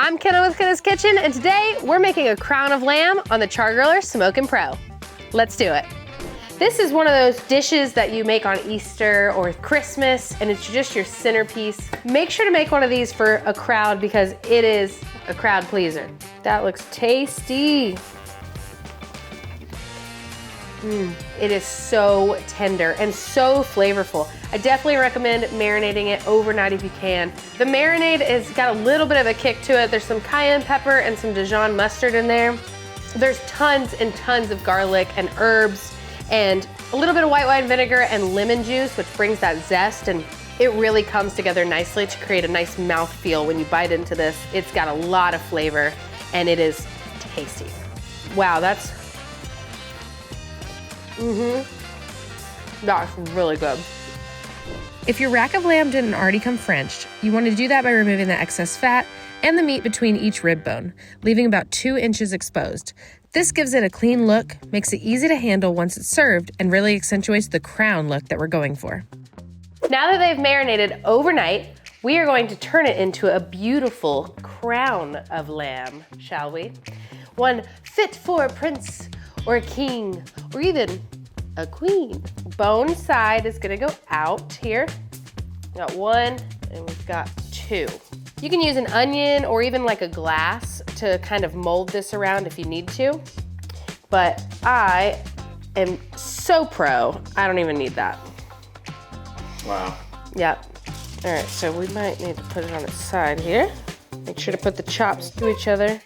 I'm Kenna with Kenna's Kitchen, and today we're making a crown of lamb on the Char-Griller Smokin' Pro. Let's do it. This is one of those dishes that you make on Easter or Christmas, and it's just your centerpiece. Make sure to make one of these for a crowd because it is a crowd pleaser. That looks tasty. It is so tender and so flavorful. I definitely recommend marinating it overnight if you can. The marinade has got a little bit of a kick to it. There's some cayenne pepper and some Dijon mustard in there. There's tons and tons of garlic and herbs and a little bit of white wine vinegar and lemon juice, which brings that zest, and it really comes together nicely to create a nice mouthfeel when you bite into this. It's got a lot of flavor and it is tasty. Wow, that's really good. If your rack of lamb didn't already come Frenched, you want to do that by removing the excess fat and the meat between each rib bone, leaving about 2 inches exposed. This gives it a clean look, makes it easy to handle once it's served, and really accentuates the crown look that we're going for. Now that they've marinated overnight, we are going to turn it into a beautiful crown of lamb, shall we? One fit for a prince or a king, or even a queen. Bone side is gonna go out here. Got 1, and we've got 2. You can use an onion or even like a glass to kind of mold this around if you need to, but I am so pro, I don't even need that. Wow. Yep. All right, so we might need to put it on its side here. Make sure to put the chops to each other.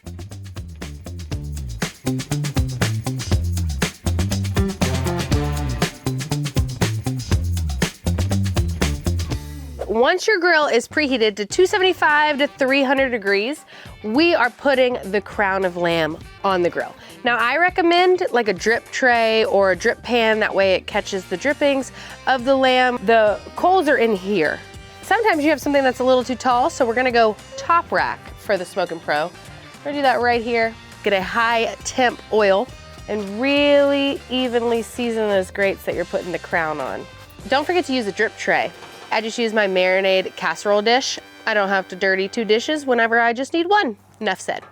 Once your grill is preheated to 275 to 300 degrees, we are putting the crown of lamb on the grill. Now I recommend like a drip tray or a drip pan, that way it catches the drippings of the lamb. The coals are in here. Sometimes you have something that's a little too tall, so we're gonna go top rack for the Smokin' Pro. We're gonna do that right here. Get a high temp oil and really evenly season those grates that you're putting the crown on. Don't forget to use a drip tray. I just use my marinade casserole dish. I don't have to dirty 2 dishes whenever I just need 1. Enough said.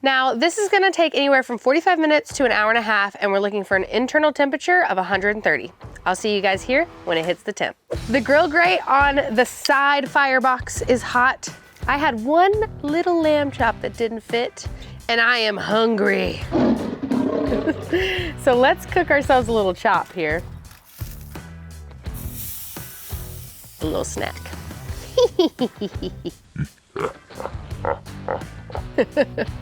Now, this is gonna take anywhere from 45 minutes to an hour and a half, and we're looking for an internal temperature of 130. I'll see you guys here when it hits the temp. The grill grate on the side firebox is hot. I had 1 little lamb chop that didn't fit, and I am hungry. So let's cook ourselves a little chop here. A little snack.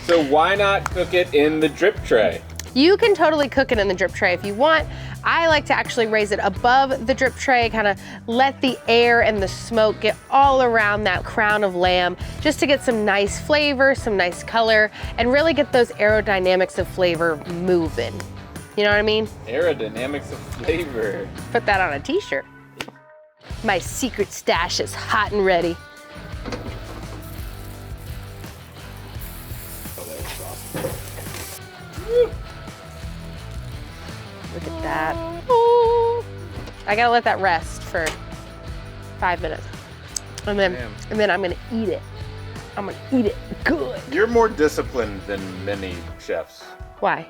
So why not cook it in the drip tray? You can totally cook it in the drip tray if you want. I like to actually raise it above the drip tray, kind of let the air and the smoke get all around that crown of lamb, just to get some nice flavor, some nice color, and really get those aerodynamics of flavor moving. You know what I mean? Aerodynamics of flavor. Put that on a t-shirt. My secret stash is hot and ready. Look at that. I gotta let that rest for 5 minutes. And then I'm gonna eat it. I'm gonna eat it good. You're more disciplined than many chefs. Why?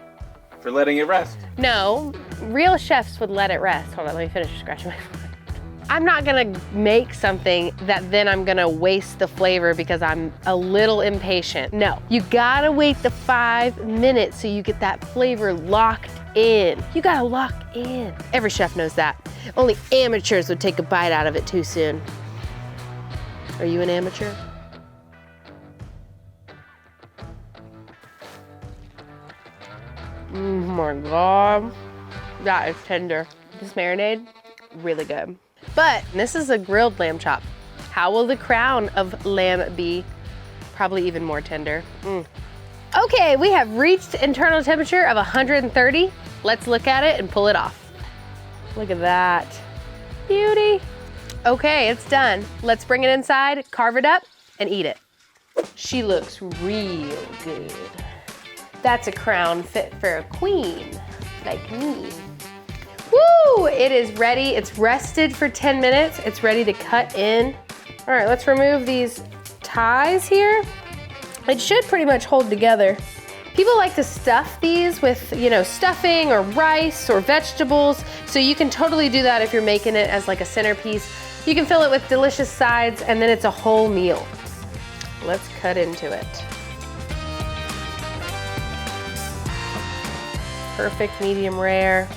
For letting it rest. No, real chefs would let it rest. Hold on, let me finish scratching my foot. I'm not gonna make something that then I'm gonna waste the flavor because I'm a little impatient. No, you gotta wait the 5 minutes so you get that flavor locked in. You gotta lock in. Every chef knows that. Only amateurs would take a bite out of it too soon. Are you an amateur? Oh my God, that is tender. This marinade, really good. But this is a grilled lamb chop. How will the crown of lamb be? Probably even more tender. Okay, we have reached internal temperature of 130. Let's look at it and pull it off. Look at that. Beauty. Okay, it's done. Let's bring it inside, carve it up, and eat it. She looks real good. That's a crown fit for a queen, like me. Woo! It is ready. It's rested for 10 minutes. It's ready to cut in. All right, let's remove these ties here. It should pretty much hold together. People like to stuff these with, you know, stuffing or rice or vegetables. So you can totally do that if you're making it as like a centerpiece. You can fill it with delicious sides and then it's a whole meal. Let's cut into it. Perfect medium rare.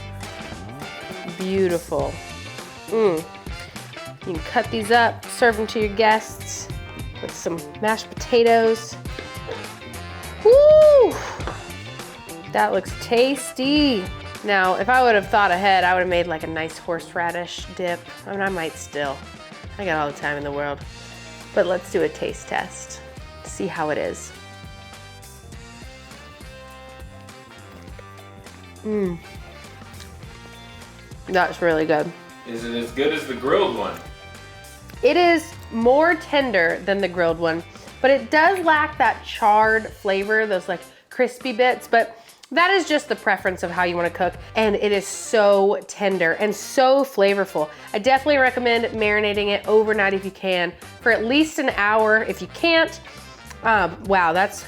Beautiful. You can cut these up, serve them to your guests with some mashed potatoes. Woo! That looks tasty. Now, if I would have thought ahead, I would have made like a nice horseradish dip. I mean, I might still. I got all the time in the world. But let's do a taste test. See how it is. That's really good. Is it as good as the grilled one? It is more tender than the grilled one, but it does lack that charred flavor, those like crispy bits, but that is just the preference of how you want to cook. And it is so tender and so flavorful. I definitely recommend marinating it overnight if you can, for at least an hour if you can't. Wow, that's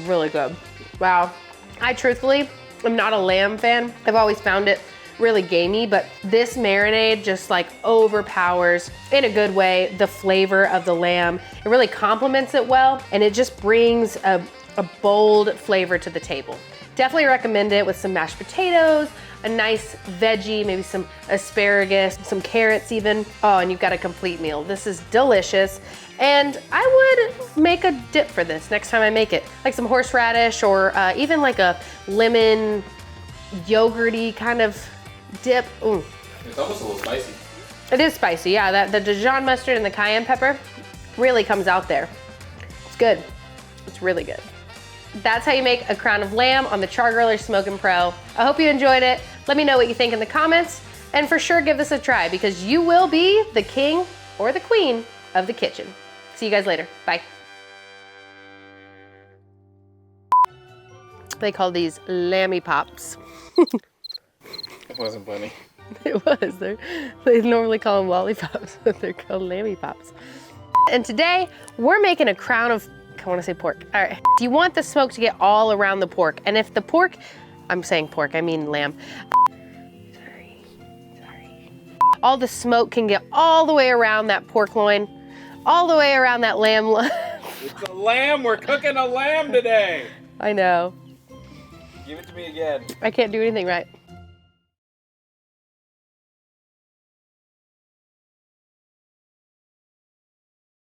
really good. Wow. I truthfully am not a lamb fan. I've always found it really gamey, but this marinade just like overpowers, in a good way, the flavor of the lamb. It really complements it well, and it just brings a bold flavor to the table. Definitely recommend it with some mashed potatoes, a nice veggie, maybe some asparagus, some carrots even. Oh, and you've got a complete meal. This is delicious. And I would make a dip for this next time I make it. Like some horseradish or even like a lemon yogurty kind of dip. Ooh. It's almost a little spicy. It is spicy, yeah. The Dijon mustard and the cayenne pepper really comes out there. It's good. It's really good. That's how you make a crown of lamb on the Char-Griller Smokin' Pro. I hope you enjoyed it. Let me know what you think in the comments, and for sure give this a try because you will be the king or the queen of the kitchen. See you guys later. Bye. They call these lammy pops. It wasn't funny. It was. They normally call them lollipops, but they're called lammy pops. And today we're making a crown of, I want to say pork. All right. Do you want the smoke to get all around the pork? And if the pork, I'm saying pork, I mean lamb. Sorry. All the smoke can get all the way around that pork loin, all the way around that lamb. It's a lamb. We're cooking a lamb today. I know. Give it to me again. I can't do anything right.